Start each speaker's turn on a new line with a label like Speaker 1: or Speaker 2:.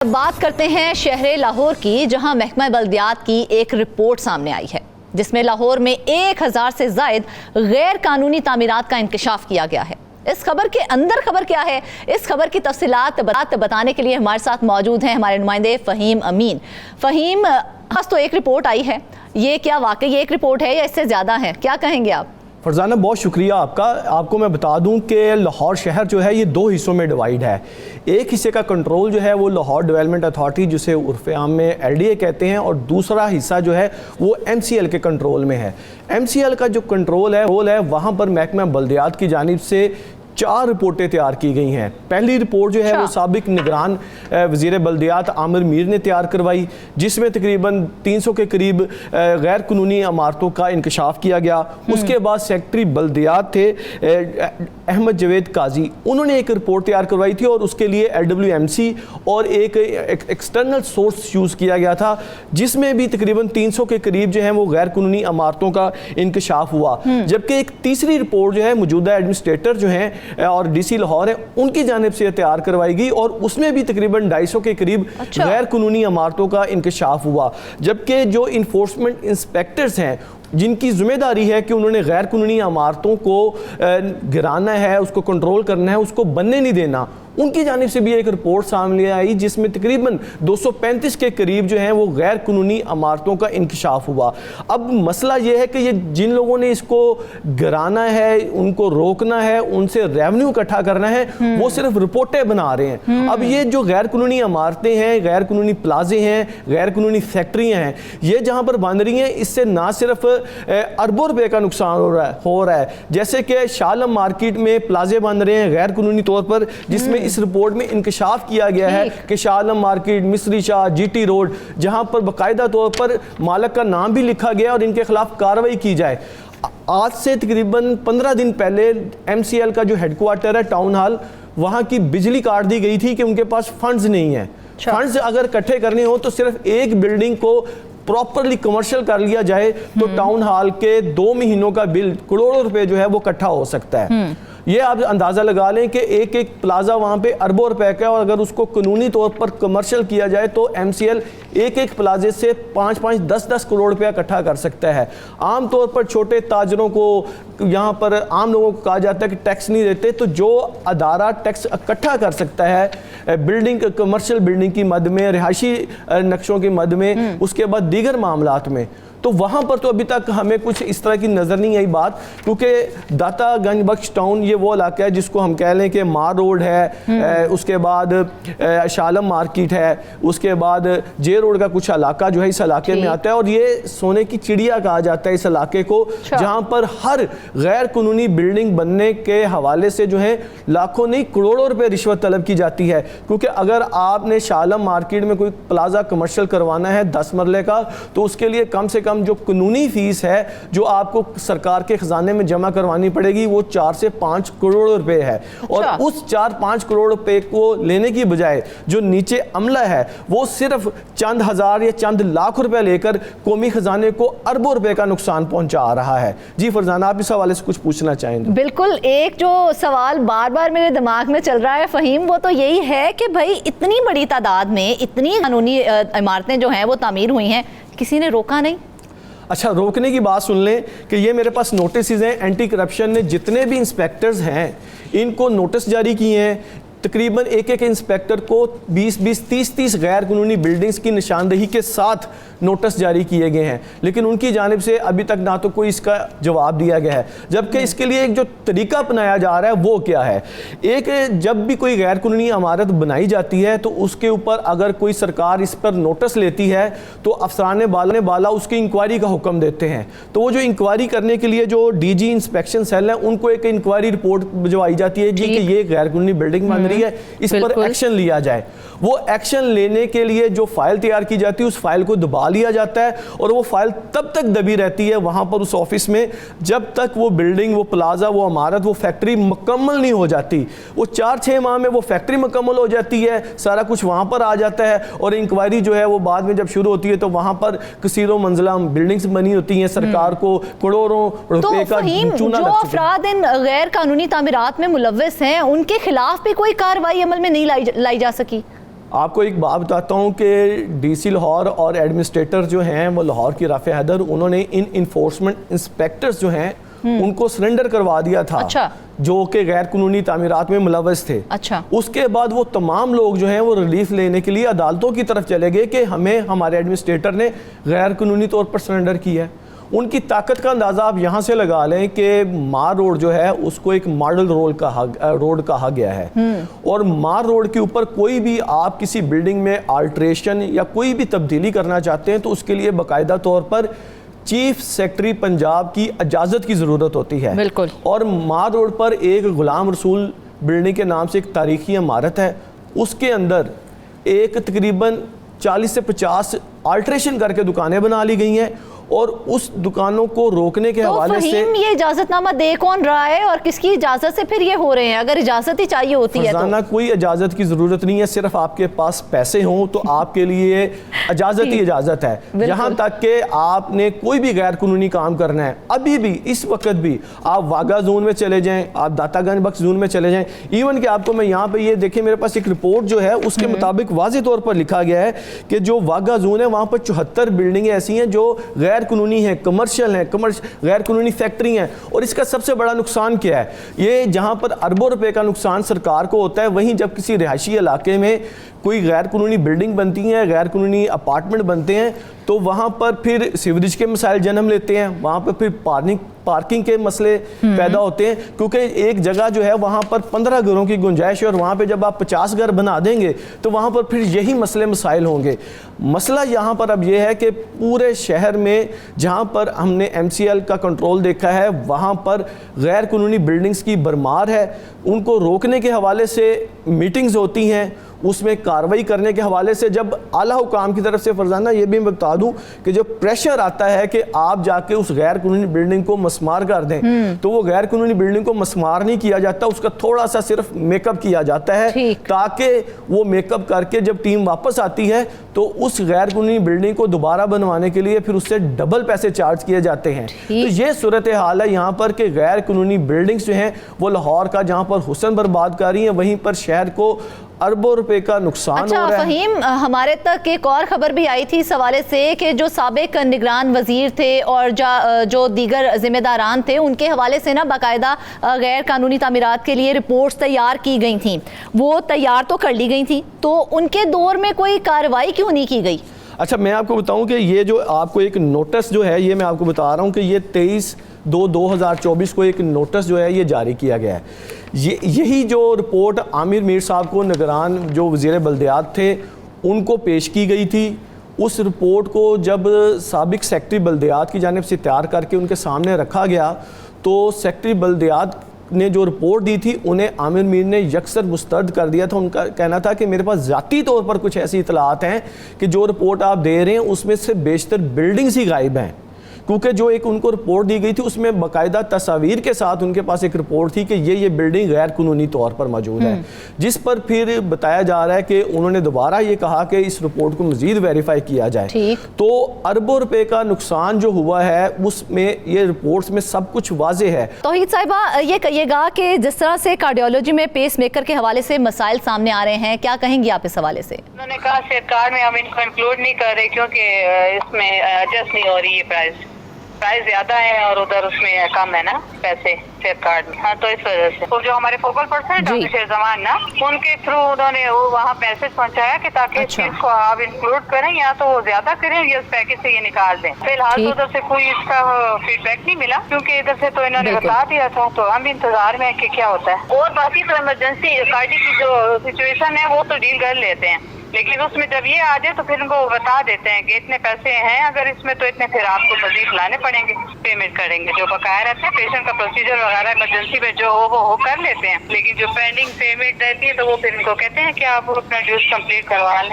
Speaker 1: बात करते हैं शहर लाहौर की, जहां महकमा बल्दियात की एक रिपोर्ट सामने आई है जिसमें लाहौर में 1000 से ज़ायद गैर कानूनी तामीरात का इंकशाफ किया गया है। इस खबर के अंदर खबर क्या है, इस खबर की तफसीलात बताने के लिए हमारे साथ मौजूद हैं हमारे नुमाइंदे फ़हीम अमीन। फ़हीम, खास तो एक रिपोर्ट आई है, ये क्या वाकई एक रिपोर्ट है या इससे ज़्यादा है, क्या कहेंगे आप?
Speaker 2: फरजाना, बहुत शुक्रिया आपका। आपको मैं बता दूं कि लाहौर शहर जो है ये दो हिस्सों में डिवाइड है। एक हिस्से का कंट्रोल जो है वो लाहौर डेवलपमेंट अथॉरिटी, जिसे उर्फ़ आम में LDA कहते हैं, और दूसरा हिस्सा जो है वो MCL के कंट्रोल में है। MCL का जो कंट्रोल है वहाँ पर महकमा बल्दियात की जानिब से 4 रिपोर्टें तैयार की गई हैं। पहली रिपोर्ट जो है वो साबिक निगरान वज़ीर बल्दियात आमिर मीर ने तैयार करवाई, जिसमें तकरीबन 300 के करीब गैर कानूनी इमारतों का इंकशाफ किया गया। उसके बाद सेक्रेटरी बल्दियात थे अहमद जवेद काजी, उन्होंने एक रिपोर्ट तैयार करवाई थी और उसके लिए LWMC और एक एक्सटर्नल सोर्स यूज़ किया गया था, जिसमें भी तकरीबन 300 के करीब जो है वो गैर कानूनी इमारतों का इंकशाफ हुआ। जबकि एक तीसरी रिपोर्ट जो है मौजूदा एडमिनिस्ट्रेटर जो हैं और DC लाहौर है उनकी जानिब से तैयार करवाई गई और उसमें भी तकरीबन 250 के करीब गैर कानूनी इमारतों का इंकशाफ हुआ। जबकि जो इन्फोर्समेंट इंस्पेक्टर्स हैं जिनकी जिम्मेदारी है कि उन्होंने गैर कानूनी इमारतों को गिराना है, उसको कंट्रोल करना है, उसको बनने नहीं देना, उनकी जानिब से भी एक रिपोर्ट सामने आई जिसमें तकरीबन 235 के करीब जो हैं वो गैर कानूनी इमारतों का इंकशाफ हुआ। अब मसला ये है कि ये जिन लोगों ने इसको गिराना है, उनको रोकना है, उनसे रेवेन्यू इकट्ठा करना है, वो सिर्फ रिपोर्टें बना रहे हैं। अब ये जो गैर कानूनी इमारतें हैं, गैर कानूनी प्लाजे हैं, गैर कानूनी फैक्ट्रियाँ हैं, ये जहाँ पर बन रही हैं, इससे ना सिर्फ अरबों रुपए का नुकसान हो रहा है। जैसे कि शाह आलम मार्केट में प्लाजे बन रहे हैं गैर कानूनी तौर पर, जिसमें इस रिपोर्ट में इंकशाफ किया गया है कि शाह आलम मार्केट, मिस्री शाह, GT रोड, जहां पर बाकायदा तौर पर मालिक का नाम भी लिखा गया और इनके खिलाफ कार्रवाई की जाए। आज से तकरीबन 15 दिन पहले MCL का जो हेडक्वार्टर है टाउन हॉल, वहां की बिजली काट दी गई थी कि उनके पास फंड्स नहीं है। फंड्स अगर इकट्ठे करने हो तो सिर्फ एक बिल्डिंग को प्रॉपरली कमर्शियल कर लिया जाए तो टाउन हॉल के 2 महीनों का बिल करोड़ों रुपए जो है वो इकट्ठा हो सकता है। ये आप अंदाज़ा लगा लें कि एक एक प्लाजा वहाँ पे अरबों रुपए का है और अगर उसको कानूनी तौर पर कमर्शियल किया जाए तो MCL एक एक प्लाजे से 5-5, 10-10 करोड़ रुपया इकट्ठा कर सकता है। आम तौर पर छोटे ताजरों को, यहाँ पर आम लोगों को कहा जाता है कि टैक्स नहीं देते, तो जो अदारा टैक्स इकट्ठा कर सकता है बिल्डिंग, कमर्शियल बिल्डिंग की मद में, रिहायशी नक्शों की मद में, उसके बाद दीगर मामलात में, तो वहाँ पर तो अभी तक हमें कुछ इस तरह की नज़र नहीं आई बात। क्योंकि दाता गंज बख्श टाउन ये वो इलाका है जिसको हम कह लें कि मार रोड है, उसके बाद शाह आलम मार्केट है, उसके बाद जे रोड का कुछ इलाका जो है इस इलाके में आता है, और ये सोने की चिड़िया कहा जाता है इस इलाके को, जहाँ पर हर गैर कानूनी बिल्डिंग बनने के हवाले से जो है लाखों नहीं करोड़ों रुपये रिश्वत तलब की जाती है। क्योंकि अगर आपने शाह आलम मार्केट में कोई प्लाजा कमर्शियल करवाना है 10 मरले का, तो उसके लिए कम से कम जो कानूनी फीस है जो आपको सरकार के खजाने में जमा करवानी पड़ेगी वो 4 से 5 करोड़ रुपए है। और उस 4-5 करोड़ रुपए को लेने की बजाय जो नीचे अमला है वो सिर्फ चंद हजार या चंद लाख रुपए लेकर कौमी खजाने को अरबों रुपए का नुकसान पहुंचा रहा है। जी फरजाना, आप इस हवाले से कुछ पूछना चाहेंगे?
Speaker 1: बिल्कुल, एक जो सवाल बार बार मेरे दिमाग में चल रहा है फ़हीम, वो तो यही है कि भाई इतनी बड़ी तादाद में इतनी कानूनी इमारतें जो हैं वो तामीर हुई हैं, किसी ने रोका नहीं?
Speaker 2: अच्छा, रोकने की बात सुन लें कि ये मेरे पास नोटिस हैं, एंटी करप्शन ने जितने भी इंस्पेक्टर्स हैं इनको नोटिस जारी किए हैं। तकरीबन एक एक इंस्पेक्टर को 20-20, 30-30 गैर कानूनी बिल्डिंग्स की निशानदेही के साथ नोटिस जारी किए गए हैं, लेकिन उनकी जानिब से अभी तक ना तो कोई इसका जवाब दिया गया है। जबकि इसके लिए एक जो तरीका अपनाया जा रहा है वो क्या है, एक जब भी कोई गैर कानूनी इमारत बनाई जाती है तो उसके ऊपर अगर कोई सरकार इस पर नोटिस लेती है तो अफसरान बाला उसकी इंक्वायरी का हुक्म देते हैं। तो वो जो इंक्वायरी करने के लिए जो DG इंस्पेक्शन सेल है उनको एक इंक्वायरी रिपोर्ट भिजवाई जाती है कि ये गैर कानूनी बिल्डिंग बन रही है, इस पर एक्शन लिया जाए। वो एक्शन लेने के लिए जो फाइल तैयार की जाती है उस फाइल को दबा लिया जाता है और वो फाइल तब तक दबी रहती है वहां पर उस ऑफिस में जब तक वो बिल्डिंग, वो प्लाजा, वो इमारत, वो फैक्ट्री मुकम्मल नहीं हो जाती। वो 4-6 माह में वो फैक्ट्री मुकम्मल हो जाती है, सारा कुछ वहां पर आ जाता है और इंक्वायरी जो है वो बाद में जब शुरू होती है तो वहां पर कसीरों मंजिला बिल्डिंग्स बनी होती हैं, सरकार को करोड़ों रुपए का चूना।
Speaker 1: जो अफराद इन गैर कानूनी तामीरात में मुलव्वस हैं उनके खिलाफ भी कोई कार्रवाई अमल में नहीं लाई जा सकी?
Speaker 2: آپ کو ایک بات بتاتا ہوں کہ ڈی سی لاہور اور ایڈمنسٹریٹر جو ہیں وہ لاہور کی رافع حیدر، انہوں نے ان انفورسمنٹ انسپیکٹرز جو ہیں ان کو سرنڈر کروا دیا تھا،
Speaker 1: اچھا،
Speaker 2: جو کہ غیر قانونی تعمیرات میں ملوث تھے۔
Speaker 1: اچھا،
Speaker 2: اس کے بعد وہ تمام لوگ جو ہیں وہ ریلیف لینے کے لیے عدالتوں کی طرف چلے گئے کہ ہمیں ہمارے ایڈمنسٹریٹر نے غیر قانونی طور پر سرنڈر کیا ہے۔ ان کی طاقت کا اندازہ آپ یہاں سے لگا لیں کہ مار روڈ جو ہے اس کو ایک ماڈل روڈ کہا گیا ہے، اور مار روڈ کے اوپر کوئی بھی آپ کسی بلڈنگ میں آلٹریشن یا کوئی بھی تبدیلی کرنا چاہتے ہیں تو اس کے لیے باقاعدہ طور پر چیف سیکرٹری پنجاب کی اجازت کی ضرورت ہوتی ہے۔
Speaker 1: بالکل۔
Speaker 2: اور مار روڈ پر ایک غلام رسول بلڈنگ کے نام سے ایک تاریخی عمارت ہے، اس کے اندر ایک تقریباً 40 سے 50 آلٹریشن کر کے دکانیں بنا لی گئی ہیں، اور اس دکانوں کو روکنے کے حوالے سے
Speaker 1: فہیم یہ اجازت نامہ دے کون رہا ہے اور کس کی اجازت سے پھر یہ ہو رہے ہیں؟ اگر اجازت ہی چاہیے ہوتی ہے
Speaker 2: فرزانہ کوئی اجازت کی ضرورت نہیں ہے، صرف آپ کے پاس پیسے ہوں تو آپ کے لیے اجازت ہی اجازت ہے۔ یہاں تک کہ آپ نے کوئی بھی غیر قانونی کام کرنا ہے، ابھی بھی اس وقت بھی آپ واگا زون میں چلے جائیں، آپ داتا گنج بخش زون میں چلے جائیں، ایون کہ آپ کو میں یہاں پہ یہ دیکھیں میرے پاس ایک رپورٹ جو ہے اس کے مطابق واضح طور پر لکھا گیا ہے کہ جو واگا زون ہے وہاں پر 74 بلڈنگیں ایسی ہیں جو غیر قانونی ہیں، کمرشل ہیں، غیر قانونی فیکٹری ہیں۔ اور اس کا سب سے بڑا نقصان کیا ہے؟ یہ جہاں پر اربوں روپے کا نقصان سرکار کو ہوتا ہے، وہیں جب کسی رہائشی علاقے میں کوئی غیر قانونی بلڈنگ بنتی ہیں، غیر قانونی اپارٹمنٹ بنتے ہیں، تو وہاں پر پھر سیوریج کے مسائل جنم لیتے ہیں، وہاں پر پھر پارکنگ کے مسئلے پیدا ہوتے ہیں، کیونکہ ایک جگہ جو ہے وہاں پر 15 گھروں کی گنجائش ہے، اور وہاں پہ جب آپ 50 گھر بنا دیں گے تو وہاں پر پھر یہی مسئلے مسائل ہوں گے۔ مسئلہ یہاں پر اب یہ ہے کہ پورے شہر میں جہاں پر ہم نے MCL کا کنٹرول دیکھا ہے وہاں پر غیر قانونی بلڈنگز کی برمار ہے، ان کو روکنے کے حوالے سے میٹنگز ہوتی ہیں، اس میں کارروائی کرنے کے حوالے سے جب اعلیٰ حکام کی طرف سے فرزانہ یہ بھی میں بتا دوں کہ جو پریشر آتا ہے کہ آپ جا کے اس غیر قانونی بلڈنگ کو مسمار کر دیں، تو وہ غیر قانونی بلڈنگ کو مسمار نہیں کیا جاتا، اس کا تھوڑا سا صرف میک اپ کیا جاتا ہے، تاکہ وہ میک اپ کر کے جب ٹیم واپس آتی ہے تو اس غیر قانونی بلڈنگ کو دوبارہ بنوانے کے لیے پھر اس سے ڈبل پیسے چارج کیے جاتے ہیں۔ تو یہ صورتحال ہے یہاں پر کہ غیر قانونی بلڈنگز جو ہیں وہ لاہور کا جہاں پر حسن برباد کاری ہیں، وہیں پر شہر کو اربوں روپے کا نقصان ہو رہا ہے۔
Speaker 1: فہیم، ہمارے تک ایک اور خبر بھی آئی تھی اس حوالے سے کہ جو سابق نگران وزیر تھے اور جو دیگر ذمہ داران تھے ان کے حوالے سے نا باقاعدہ غیر قانونی تعمیرات کے لیے رپورٹس تیار کی گئی تھیں، وہ تیار تو کر لی گئی تھیں، تو ان کے دور میں کوئی کارروائی کیوں نہیں کی گئی؟
Speaker 2: اچھا، میں آپ کو بتاؤں کہ یہ جو آپ کو ایک نوٹس جو ہے، یہ میں آپ کو بتا رہا ہوں کہ یہ 23/2/2024 کو ایک نوٹس جو ہے یہ جاری کیا گیا ہے۔ یہی جو رپورٹ عامر میر صاحب کو نگران جو وزیر بلدیات تھے ان کو پیش کی گئی تھی، اس رپورٹ کو جب سابق سیکرٹری بلدیات کی جانب سے تیار کر کے ان کے سامنے رکھا گیا تو سیکرٹری بلدیات نے جو رپورٹ دی تھی انہیں عامر میر نے یکسر مسترد کر دیا تھا۔ ان کا کہنا تھا کہ میرے پاس ذاتی طور پر کچھ ایسی اطلاعات ہیں کہ جو رپورٹ آپ دے رہے ہیں اس میں سے بیشتر بلڈنگز ہی غائب ہیں، کیونکہ جو ایک ان کو رپورٹ دی گئی تھی اس میں باقاعدہ تصاویر کے ساتھ ان کے پاس ایک رپورٹ تھی کہ یہ بلڈنگ غیر قانونی طور پر موجود ہے، جس پر پھر بتایا جا رہا ہے کہ انہوں نے دوبارہ یہ کہا کہ اس رپورٹ کو مزید ویریفائی کیا جائے۔ تو اربوں روپے کا نقصان جو ہوا ہے اس میں یہ رپورٹس میں سب کچھ واضح ہے۔
Speaker 1: توحید صاحبہ، یہ کہیے گا کہ جس طرح سے کارڈیولوجی میں پیس میکر کے حوالے سے مسائل سامنے آ رہے ہیں، کیا کہیں گی آپ اس حوالے سے؟
Speaker 3: انہوں نے کہا سرکار میں ہم ان کو انکلوڈ نہیں کر رہے کیونکہ اس میں ایڈجسٹ نہیں ہو رہی ہے، پرائز زیادہ ہے اور ادھر اس میں کم ہے نا پیسے سرکار میں، ہاں تو اس وجہ سے جو ہمارے فوکل پرسن ڈاکٹر شہزمان نا ان کے تھرو انہوں نے وہاں میسج پہنچایا کہ تاکہ اس چیز کو آپ انکلوڈ کریں یا تو وہ زیادہ کریں یا اس پیکج سے یہ نکال دیں۔ فی الحال تو ادھر سے کوئی اس کا فیڈ بیک نہیں ملا کیونکہ ادھر سے تو انہوں نے بتا دیا تھا، تو ہم بھی انتظار میں کہ کیا ہوتا ہے۔ اور باقی تو ایمرجنسی کارڈی کی جو سچویشن ہے وہ تو ڈیل کر لیتے ہیں، لیکن اس میں جب یہ آ جائے تو پھر ان کو بتا دیتے ہیں کہ اتنے پیسے ہیں اگر اس میں تو اتنے پھر آپ کو مزید لانے پڑیں گے، پیمنٹ کریں گے۔ جو بقایا رہتے ہیں پیشنٹ کا پروسیجر وغیرہ ایمرجنسی میں جو ہو وہ کر لیتے ہیں، لیکن جو پینڈنگ پیمنٹ رہتی ہے تو وہ پھر ان کو کہتے ہیں کہ آپ اپنا ڈیوز کمپلیٹ کروا لیں۔